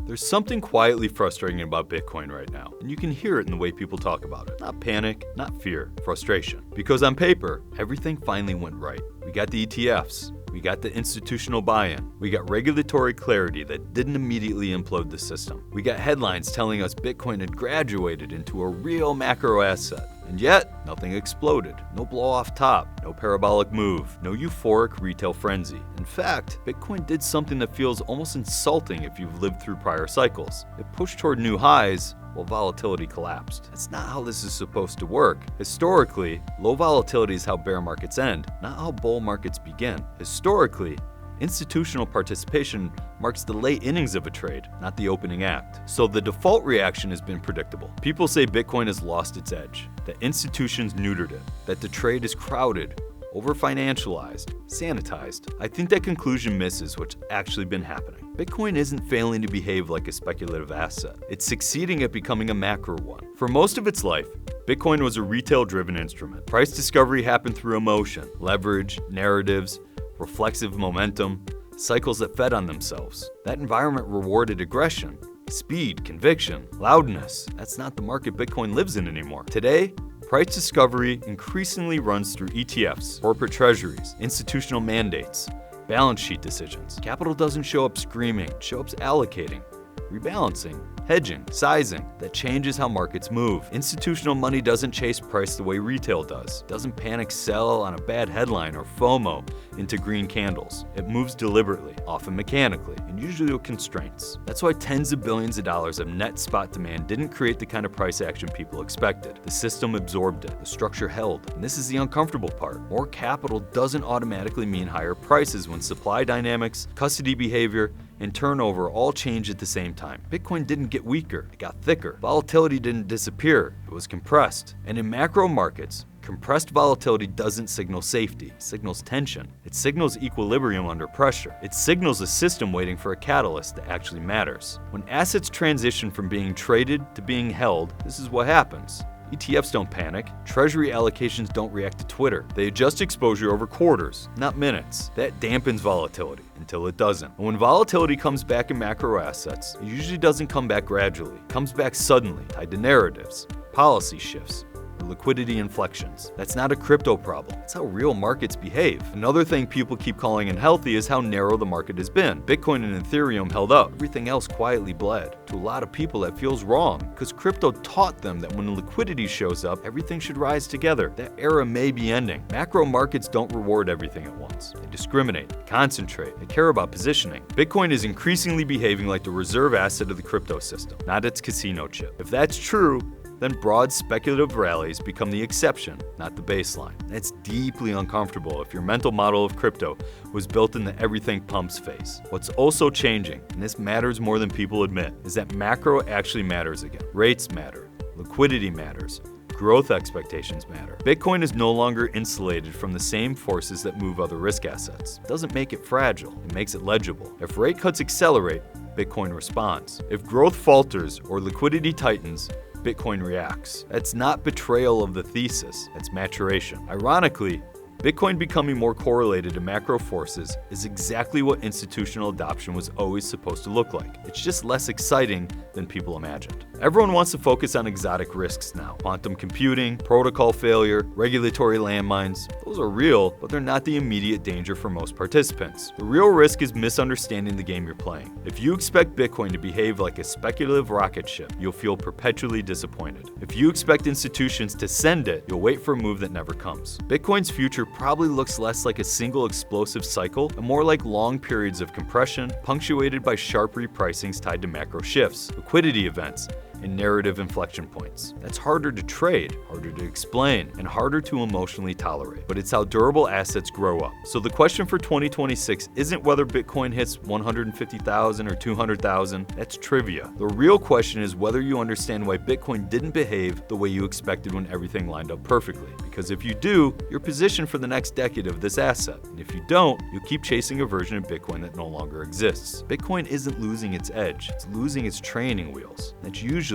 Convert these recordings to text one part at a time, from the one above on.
There's something quietly frustrating about Bitcoin right now, and you can hear it in the way people talk about it. Not panic, not fear, frustration. Because on paper, everything finally went right. We got the ETFs, we got the institutional buy-in, we got regulatory clarity that didn't immediately implode the system. We got headlines telling us Bitcoin had graduated into a real macro asset. And yet, nothing exploded. No blow off top, no parabolic move, no euphoric retail frenzy. In fact, Bitcoin did something that feels almost insulting if you've lived through prior cycles. It pushed toward new highs while volatility collapsed. That's not how this is supposed to work. Historically, low volatility is how bear markets end, not how bull markets begin. Historically, institutional participation marks the late innings of a trade, not the opening act. So the default reaction has been predictable. People say Bitcoin has lost its edge, that institutions neutered it, that the trade is crowded, over-financialized, sanitized. I think that conclusion misses what's actually been happening. Bitcoin isn't failing to behave like a speculative asset. It's succeeding at becoming a macro one. For most of its life, Bitcoin was a retail-driven instrument. Price discovery happened through emotion, leverage, narratives, reflexive momentum, cycles that fed on themselves. That environment rewarded aggression, speed, conviction, loudness. That's not the market Bitcoin lives in anymore. Today, price discovery increasingly runs through ETFs, corporate treasuries, institutional mandates, balance sheet decisions. Capital doesn't show up screaming, it shows up allocating, rebalancing, hedging, sizing. That changes how markets move. Institutional money doesn't chase price the way retail does. It doesn't panic sell on a bad headline or FOMO into green candles. It moves deliberately, often mechanically, and usually with constraints. That's why tens of billions of dollars of net spot demand didn't create the kind of price action people expected. The system absorbed it. The structure held. And this is the uncomfortable part. More capital doesn't automatically mean higher prices when supply dynamics, custody behavior, and turnover all change at the same time. Bitcoin didn't get weaker, it got thicker. Volatility didn't disappear, it was compressed. And in macro markets, compressed volatility doesn't signal safety, it signals tension. It signals equilibrium under pressure. It signals a system waiting for a catalyst that actually matters. When assets transition from being traded to being held, this is what happens. ETFs don't panic. Treasury allocations don't react to Twitter. They adjust exposure over quarters, not minutes. That dampens volatility until it doesn't. And when volatility comes back in macro assets, it usually doesn't come back gradually. It comes back suddenly, tied to narratives, policy shifts, or liquidity inflections. That's not a crypto problem. It's how real markets behave. Another thing people keep calling unhealthy is how narrow the market has been. Bitcoin and Ethereum held up. Everything else quietly bled. To a lot of people, that feels wrong, because crypto taught them that when liquidity shows up, everything should rise together. That era may be ending. Macro markets don't reward everything at once. They discriminate, they concentrate, they care about positioning. Bitcoin is increasingly behaving like the reserve asset of the crypto system, not its casino chip. If that's true, then broad speculative rallies become the exception, not the baseline. That's deeply uncomfortable if your mental model of crypto was built in the everything pumps phase. What's also changing, and this matters more than people admit, is that macro actually matters again. Rates matter, liquidity matters, growth expectations matter. Bitcoin is no longer insulated from the same forces that move other risk assets. It doesn't make it fragile, it makes it legible. If rate cuts accelerate, Bitcoin responds. If growth falters or liquidity tightens, Bitcoin reacts. That's not betrayal of the thesis, that's maturation. Ironically, Bitcoin becoming more correlated to macro forces is exactly what institutional adoption was always supposed to look like. It's just less exciting than people imagined. Everyone wants to focus on exotic risks now. Quantum computing, protocol failure, regulatory landmines. Those are real, but they're not the immediate danger for most participants. The real risk is misunderstanding the game you're playing. If you expect Bitcoin to behave like a speculative rocket ship, you'll feel perpetually disappointed. If you expect institutions to send it, you'll wait for a move that never comes. Bitcoin's future probably looks less like a single explosive cycle and more like long periods of compression, punctuated by sharp repricings tied to macro shifts, liquidity events, and narrative inflection points. That's harder to trade, harder to explain, and harder to emotionally tolerate. But it's how durable assets grow up. So the question for 2026 isn't whether Bitcoin hits 150,000 or 200,000. That's trivia. The real question is whether you understand why Bitcoin didn't behave the way you expected when everything lined up perfectly. Because if you do, you're positioned for the next decade of this asset. And if you don't, you'll keep chasing a version of Bitcoin that no longer exists. Bitcoin isn't losing its edge, it's losing its training wheels. That's usually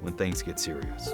when things get serious.